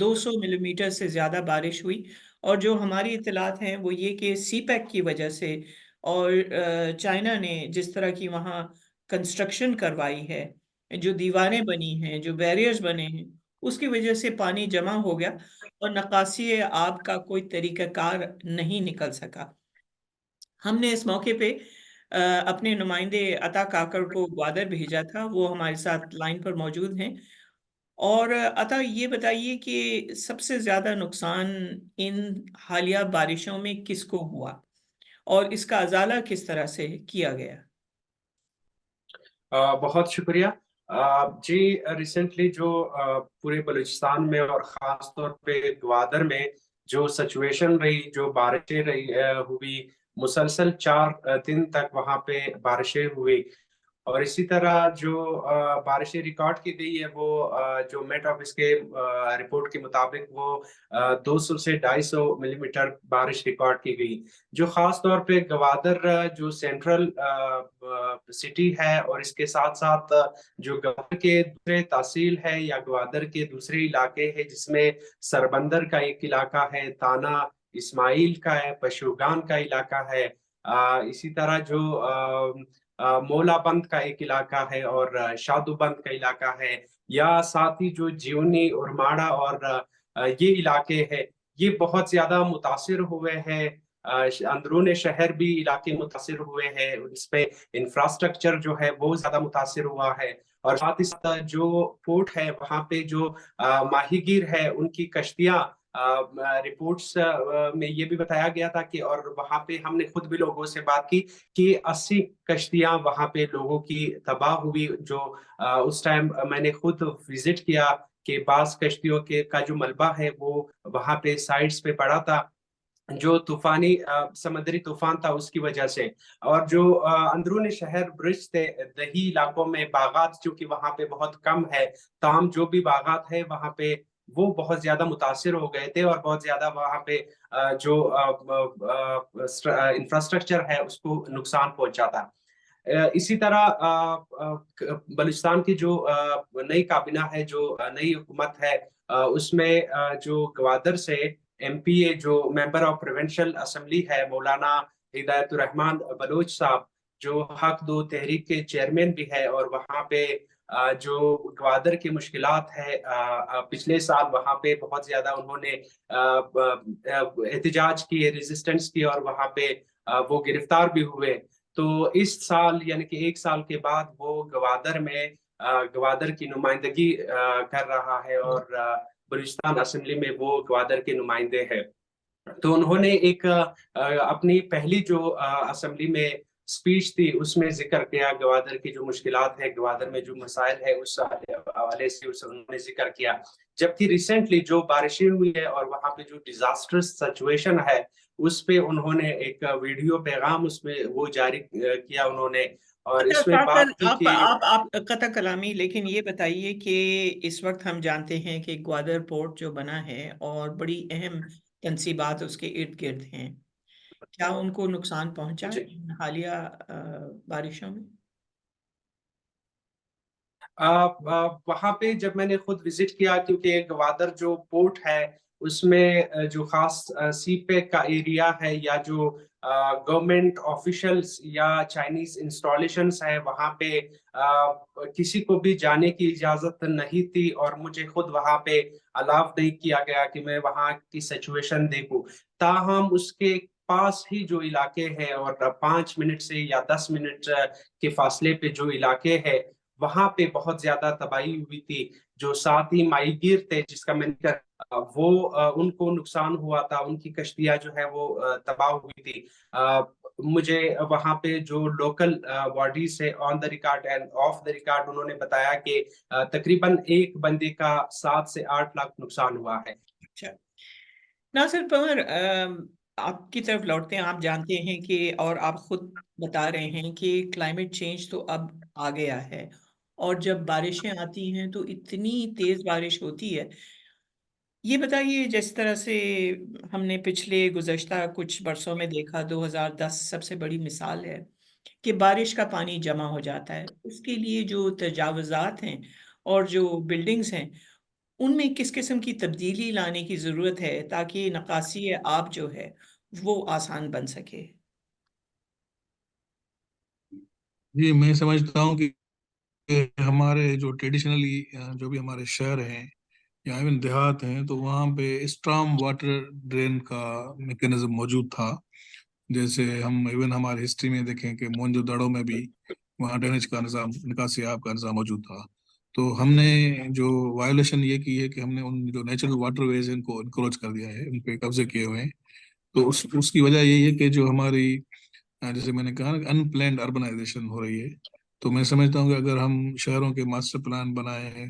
200 millimetre سے زیادہ بارش ہوئی، اور جو ہماری اطلاعات ہیں وہ یہ کہ سی پیک کی وجہ سے اور چائنا نے جس طرح کی وہاں کنسٹرکشن کروائی ہے، جو دیواریں بنی ہیں، جو بیریئرز بنے ہیں، اس کی وجہ سے پانی جمع ہو گیا اور نکاسی آب کا کوئی طریقہ کار نہیں نکل سکا۔ ہم نے اس موقع پہ اپنے نمائندے عطا کاکڑ کو گوادر بھیجا تھا، وہ ہمارے ساتھ لائن پر موجود ہیں۔ اور عطا، یہ بتائیے کہ سب سے زیادہ نقصان ان حالیہ بارشوں میں کس کو ہوا اور اس کا ازالہ کس طرح سے کیا گیا؟ بہت شکریہ۔ جی، ریسنٹلی جو پورے بلوچستان میں اور خاص طور پہ گوادر میں جو سچویشن رہی، جو بارشیں ہوئی، مسلسل 4 دن تک وہاں پہ بارشیں ہوئی، اور اسی طرح جو بارشیں ریکارڈ کی گئی ہے وہ جو میٹ آفس کے رپورٹ کے مطابق وہ 200 سے 250 ملی میٹر بارش ریکارڈ کی گئی، جو خاص طور پہ گوادر جو سینٹرل سٹی ہے، اور اس کے ساتھ ساتھ جو گوادر کے دوسرے تحصیل ہے یا گوادر کے دوسرے علاقے ہیں، جس میں سربندر کا ایک علاقہ ہے، تانا اسماعیل کا ہے، پشوگان کا علاقہ ہے، اسی طرح جو مولا بند کا ایک علاقہ ہے اور شادو بند کا علاقہ ہے، یا ساتھ ہی جو جیونی اور ماڑا اور یہ علاقے ہیں، یہ بہت زیادہ متاثر ہوئے ہیں۔ اندرون شہر بھی علاقے متاثر ہوئے ہیں، اس پہ انفراسٹرکچر جو ہے وہ زیادہ متاثر ہوا ہے، اور ساتھ ہی ساتھ جو پورٹ ہے وہاں پہ جو ماہی گیر ہے ان کی کشتیاں، رپورٹس میں یہ بھی بتایا گیا تھا کہ، اور وہاں پہ ہم نے خود بھی لوگوں سے بات کی کہ 80 کشتیاں وہاں پہ لوگوں کی تباہ ہوئی، جو اس ٹائم میں نے خود وزٹ کیا کہ بعض کشتیوں کا جو ملبہ ہے وہ وہاں پہ سائٹس پہ پڑا تھا، جو طوفانی سمندری طوفان تھا اس کی وجہ سے۔ اور جو اندرون شہر برج تھے، دیہی علاقوں میں باغات چونکہ وہاں پہ بہت کم ہے، تاہم جو بھی باغات ہے وہاں پہ وہ بہت زیادہ متاثر ہو گئے تھے، اور بہت زیادہ وہاں پہ جو انفراسٹرکچر ہے اس کو نقصان پہنچا تھا۔ اسی طرح بلوچستان کی جو نئی کابینہ ہے، جو نئی حکومت ہے، اس میں جو گوادر سے ایم پی اے جو ممبر آف پروونشل اسمبلی ہے، مولانا ہدایت الرحمان بلوچ صاحب، جو حق دو تحریک کے چیئرمین بھی ہے، اور وہاں پہ جو گوادر کی مشکلات ہے، پچھلے سال وہاں پہ بہت زیادہ انہوں نے احتجاج کی، ریزسٹنس کی، اور وہاں پہ وہ گرفتار بھی ہوئے۔ تو اس سال یعنی کہ 1 سال کے بعد وہ گوادر میں گوادر کی نمائندگی کر رہا ہے، اور بلوچستان اسمبلی میں وہ گوادر کے نمائندے ہیں۔ تو انہوں نے ایک اپنی پہلی جو اسمبلی میں سپیچ تھی اس میں ذکر کیا گوادر کی جو مشکلات ہے، گوادر میں جو مسائل ہے، اس حوالے سے انہوں نے ذکر کیا۔ جبکہ ریسنٹلی جو بارشیں ہوئی ہے اور وہاں پہ جو ڈیزاسٹرس سچویشن ہے، اس پہ انہوں نے ایک ویڈیو پیغام اس میں وہ جاری کیا انہوں نے، اور اس میں بات کی کہ آپ قطع کلامی، لیکن یہ بتائیے کہ اس وقت ہم جانتے ہیں کہ گوادر پورٹ جو بنا ہے اور بڑی اہم تنصیبات اس کے ارد گرد ہیں، کیا ان کو نقصان پہنچا ان حالیہ بارشوں میں؟ وہاں پہ جب میں نے خود وزٹ کیا، کیونکہ گوادر جو پورٹ ہے اس میں جو خاص سی پیک کا ایریا ہے، یا جو گورنمنٹ آفیشلز یا چائنیز انسٹالیشنز ہے، وہاں پہ کسی کو بھی جانے کی اجازت نہیں تھی، اور مجھے خود وہاں پہ الاؤ نہیں کیا گیا کہ میں وہاں کی سچویشن دیکھوں۔ تاہم اس کے پاس ہی جو علاقے ہیں، اور 5 منٹ سے یا 10 منٹ کے فاصلے پہ جو علاقے ہیں، وہاں پہ بہت زیادہ تباہی ہوئی تھی۔ جو ساتھی ماہی گیر تھے، جس کا میں نے وہ ان کو نقصان ہوا تھا، ان کی کشتیاں جو ہے وہ تباہ ہوئی تھی۔ مجھے وہاں پہ جو لوکل باڈیز ہے، on the record and off the record, انہوں نے بتایا کہ تقریباً ایک بندے کا 7 سے 8 لاکھ نقصان ہوا ہے۔ اچھا ناصر پنور، آپ کی طرف لوٹتے ہیں۔ آپ جانتے ہیں کہ، اور آپ خود بتا رہے ہیں کہ کلائمیٹ چینج تو اب آ گیا ہے، اور جب بارشیں آتی ہیں تو اتنی تیز بارش ہوتی ہے۔ یہ بتائیے، جس طرح سے ہم نے پچھلے گزشتہ کچھ برسوں میں دیکھا، 2010 سب سے بڑی مثال ہے کہ بارش کا پانی جمع ہو جاتا ہے، اس کے لیے جو تجاوزات ہیں اور جو بلڈنگز ہیں ان میں کس قسم کی تبدیلی لانے کی ضرورت ہے تاکہ نکاسی آب جو ہے وہ آسان بن سکے؟ جی میں سمجھتا ہوں کہ ہمارے جو ٹریڈیشنلی جو بھی ہمارے شہر ہیں یا ایون دیہات ہیں تو وہاں پہ اسٹرام واٹر ڈرین کا میکینزم موجود تھا. جیسے ہم ایون ہماری ہسٹری میں دیکھیں کہ موئنجو دڑو میں بھی وہاں ڈرینیج کا نظام، نکاسی آب کا نظام موجود تھا. تو ہم نے جو وائلیشن یہ کی ہے کہ ہم نے ان جو نیچرل واٹر ویز ان کو انکروچ کر دیا ہے، ان پہ قبضے کیے ہوئے ہیں. تو اس کی وجہ یہی ہے کہ جو ہماری جیسے میں نے کہا نا ان پلانڈ اربنائزیشن ہو رہی ہے. تو میں سمجھتا ہوں کہ اگر ہم شہروں کے ماسٹر پلان بنائیں،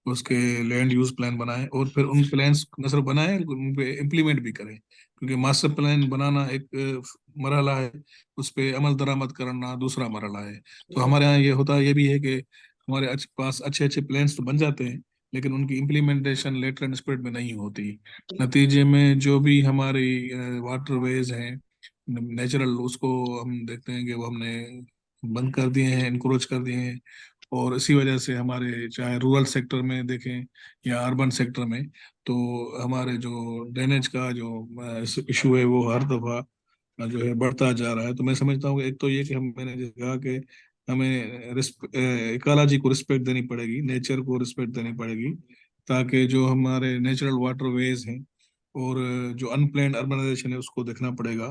اس کے لینڈ یوز پلان بنائیں اور پھر ان پلانس نہ صرف بنائیں ان پہ امپلیمنٹ بھی کریں، کیونکہ ماسٹر پلان بنانا ایک مرحلہ ہے، اس پہ عمل درآمد کرنا دوسرا مرحلہ ہے. تو ہمارے یہاں یہ ہوتا یہ بھی ہے کہ ہمارے پاس اچھے اچھے پلانس تو بن جاتے ہیں لیکن ان کی امپلیمنٹیشن لیٹر اینڈ اسپرٹ میں نہیں ہوتی. نتیجے میں جو بھی ہماری واٹر ویز ہیں نیچرل، اس کو ہم دیکھتے ہیں کہ وہ ہم نے بند کر دیے ہیں، انکروچ کر دیے ہیں. اور اسی وجہ سے ہمارے چاہے رورل سیکٹر میں دیکھیں یا اربن سیکٹر میں، تو ہمارے جو ڈرینیج کا جو ایشو ہے وہ ہر دفعہ جو ہے بڑھتا جا رہا ہے. تو میں سمجھتا ہوں کہ ایک تو یہ کہ میں نے جیسے کہا کہ ہمیں ایکالوجی کو رسپیکٹ دینی پڑے گی، نیچر کو رسپیکٹ دینی پڑے گی، تاکہ جو ہمارے نیچرل واٹر ویز ہیں اور جو ان پلانڈ اربنائزیشن ہے اس کو دیکھنا پڑے گا،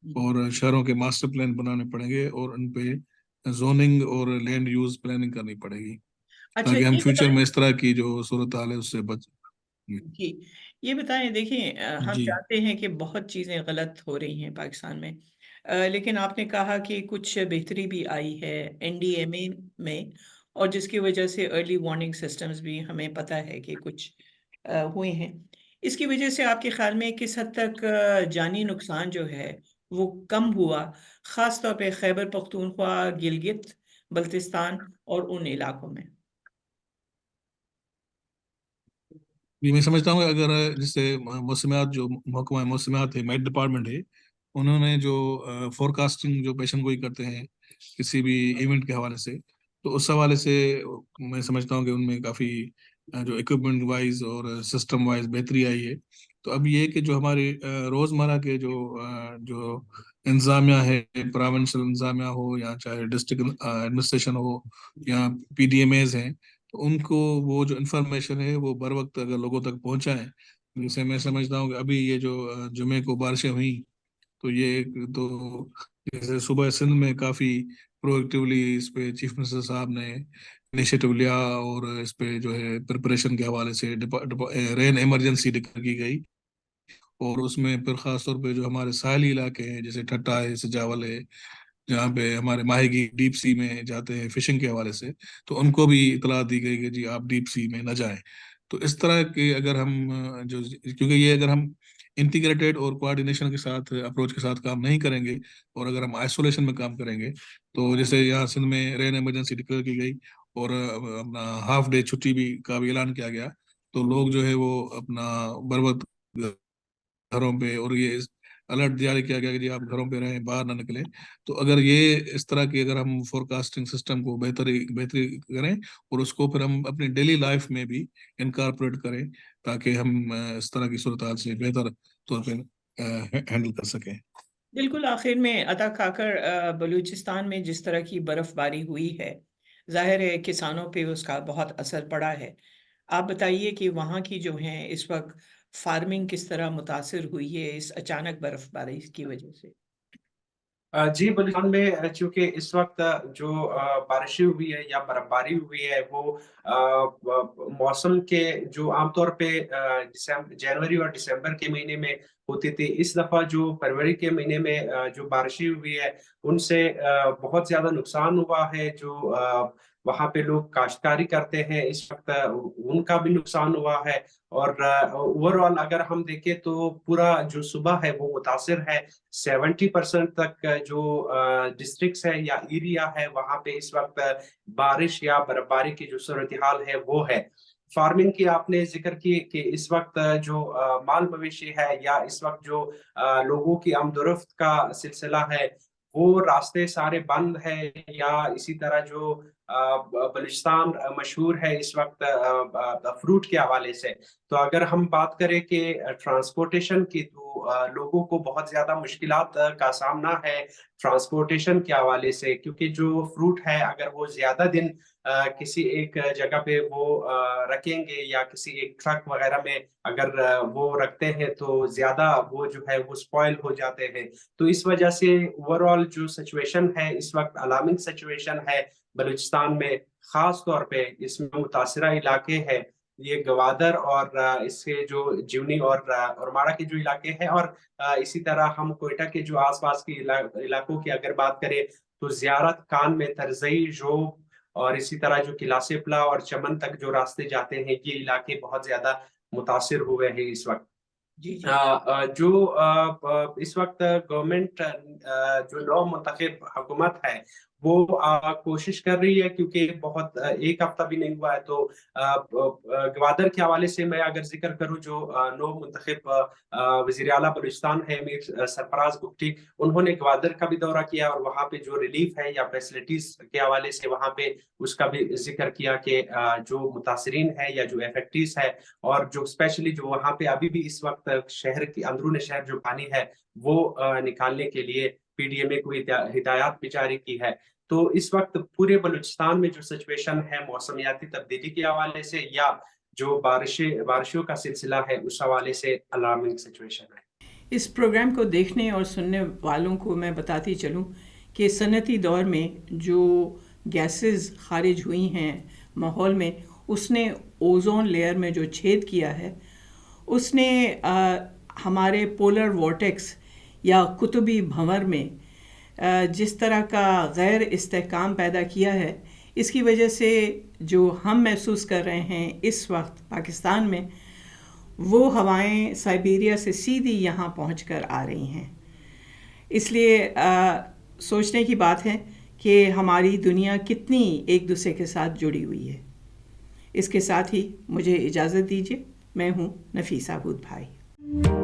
اور شہروں کے ماسٹر پلان بنانے پڑیں گے اور ان پہ زوننگ اور لینڈ یوز پلاننگ کرنی پڑے گی، اچھا تاکہ ہم یہ فیوچر بتائیں. میں اس طرح کی جو صورتحال ہے اس سے بچ. جی یہ بتائیں، دیکھیں ہم جی جانتے ہیں کہ بہت چیزیں غلط ہو رہی ہیں پاکستان میں، لیکن آپ نے کہا کہ کچھ بہتری بھی آئی ہے NDMA میں، اور جس کی وجہ سے ارلی وارننگ سسٹمز بھی ہمیں پتہ ہے کہ کچھ ہوئے ہیں. اس کی وجہ سے آپ کے خیال میں کس حد تک جانی نقصان جو ہے وہ کم ہوا، خاص طور پہ خیبر پختونخوا، گلگت بلتستان اور ان علاقوں میں؟ جی میں سمجھتا ہوں کہ اگر جیسے موسمیات جو محکمہ موسمیات ہے، میٹ ڈپارٹمنٹ ہے، انہوں نے جو فورکاسٹنگ جو پیشن گوئی کرتے ہیں کسی بھی ایونٹ کے حوالے سے، تو اس حوالے سے میں سمجھتا ہوں کہ ان میں کافی جو اکوپمنٹ وائز اور سسٹم وائز بہتری آئی ہے. تو اب یہ کہ جو ہماری روزمرہ کے جو انتظامیہ ہے، پروونشل انتظامیہ ہو یا چاہے ڈسٹرکٹ ایڈمنسٹریشن ہو یا PDMAs ہیں، تو ان کو وہ جو انفارمیشن ہے وہ بر وقت اگر لوگوں تک پہنچائیں. جیسے میں سمجھتا ہوں کہ ابھی یہ جو جمعے کو بارشیں ہوئیں تو یہ ایک تو جیسے صوبہ سندھ میں کافی پرو ایکٹیولی اس پہ چیف منسٹر صاحب نے انیشیٹو لیا، اور اس پہ جو ہے پریپریشن کے حوالے سے رین ایمرجنسی ڈکلیئر کی گئی. اور اس میں پھر خاص طور پہ جو ہمارے ساحلی علاقے ہیں جیسے ٹھٹا ہے، سجاول ہے، جہاں پہ ہمارے ماہی گیر ڈیپ سی میں جاتے ہیں فشنگ کے حوالے سے، تو ان کو بھی اطلاع دی گئی کہ جی آپ ڈیپ سی میں نہ جائیں. تو اس طرح کے اگر ہم جو کیونکہ یہ اگر ہم انٹیگریٹڈ اور کوآرڈینیشن کے ساتھ اپروچ کے ساتھ کام نہیں کریں گے اور اگر ہم آئسولیشن میں کام کریں گے، تو جیسے یہاں سندھ میں رین ایمرجنسی ڈکلیئر کی گئی اور اپنا ہاف ڈے چھٹی بھی کا بھی اعلان کیا گیا، تو لوگ جو ہے وہ اپنا بر وقت گھروں پہ، اور یہ الرٹ جاری کیا گیا کہ جی آپ گھروں پہ رہیں، باہر نہ نکلیں. تو اگر یہ اس طرح کی اگر ہم فورکاسٹنگ سسٹم کو بہتری کریں اور اس کو پھر ہم اپنی ڈیلی لائف میں بھی انکارپوریٹ کریں، تاکہ ہم اس طرح کی صورتحال سے بہتر طور پہ ہینڈل کر سکیں. بالکل. آخر میں عطا کاکر، بلوچستان میں جس طرح کی برف باری ہوئی ہے، ظاہر ہے کسانوں پہ اس کا بہت اثر پڑا ہے. آپ بتائیے کہ وہاں کی جو ہیں اس وقت فارمنگ کس طرح متاثر ہوئی ہے اس اچانک برف باری کی وجہ سے؟ جی بلوچستان میں چونکہ اس وقت جو بارشیں ہوئی ہے یا برف باری ہوئی ہے وہ موسم کے جو عام طور پہ جنوری اور دسمبر کے مہینے میں ہوتی تھی، اس دفعہ جو فروری کے مہینے میں جو بارشیں ہوئی ہے ان سے بہت زیادہ نقصان ہوا ہے. جو وہاں پہ لوگ کاشتکاری کرتے ہیں اس وقت ان کا بھی نقصان ہوا ہے. اور اوور آل اگر ہم دیکھیں تو پورا جو صوبہ ہے وہ متاثر ہے. 70% تک جو ڈسٹرکٹس ہے یا ایریا ہے وہاں پہ اس وقت بارش یا برفباری کی جو صورتحال ہے وہ ہے. فارمنگ کی آپ نے ذکر کی کہ اس وقت جو مال مویشی ہے یا اس وقت جو لوگوں کی آمد و رفت کا سلسلہ ہے وہ راستے سارے بند ہیں، یا اسی طرح جو بلوچستان مشہور ہے اس وقت فروٹ کے حوالے سے، تو اگر ہم بات کریں کہ ٹرانسپورٹیشن کی، تو لوگوں کو بہت زیادہ مشکلات کا سامنا ہے ٹرانسپورٹیشن کے حوالے سے، کیونکہ جو فروٹ ہے اگر وہ زیادہ دن کسی ایک جگہ پہ وہ رکھیں گے، یا کسی ایک ٹرک وغیرہ میں اگر وہ رکھتے ہیں تو زیادہ وہ جو ہے وہ سپوائل ہو جاتے ہیں. تو اس وجہ سے اوور آل جو سچویشن ہے اس وقت الارمنگ سچویشن ہے بلوچستان میں، خاص طور پہ اس میں متاثرہ علاقے ہیں یہ گوادر اور اس کے جو جیونی اور ماڑا کے جو علاقے ہیں، اور اسی طرح ہم کوئٹہ کے جو آس پاس کے علاقوں کی اگر بات کریں تو زیارت کان میں ترزئی، جوب اور اسی طرح جو کلاسے پلا اور چمن تک جو راستے جاتے ہیں، یہ علاقے بہت زیادہ متاثر ہوئے ہیں اس وقت. جی جو اس وقت گورنمنٹ جو نو منتخب حکومت ہے وہ کوشش کر رہی ہے، کیونکہ بہت ایک ہفتہ بھی نہیں ہوا ہے. تو گوادر کے حوالے سے میں اگر ذکر کروں، جو نو منتخب وزیر اعلیٰ بلوچستان ہے میر سرفراز بگٹی، انہوں نے گوادر کا بھی دورہ کیا اور وہاں پہ جو ریلیف ہے یا فیسلٹیز کے حوالے سے وہاں پہ اس کا بھی ذکر کیا کہ جو متاثرین ہے یا جو افیکٹیز ہے، اور جو اسپیشلی جو وہاں پہ ابھی بھی اس وقت شہر کی اندرون شہر جو پانی ہے وہ نکالنے کے لیے پی ڈی ایم اے کو ہدایات بھی جاری کی ہے. تو اس وقت پورے بلوچستان میں جو سچویشن ہے موسمیاتی تبدیلی کے حوالے سے یا جو بارشوں کا سلسلہ ہے اس حوالے سے الارمنگ سچویشن ہے. اس پروگرام کو دیکھنے اور سننے والوں کو میں بتاتی چلوں کہ صنعتی دور میں جو گیسز خارج ہوئی ہیں ماحول میں، اس نے اوزون لیئر میں جو چھید کیا ہے، اس نے ہمارے پولر وارٹیکس یا قطبی بھنور میں جس طرح کا غیر استحکام پیدا کیا ہے، اس کی وجہ سے جو ہم محسوس کر رہے ہیں اس وقت پاکستان میں، وہ ہوائیں سائبیریا سے سیدھی یہاں پہنچ کر آ رہی ہیں. اس لیے سوچنے کی بات ہے کہ ہماری دنیا کتنی ایک دوسرے کے ساتھ جڑی ہوئی ہے. اس کے ساتھ ہی مجھے اجازت دیجیے. میں ہوں نفیسہ ہود بھائی.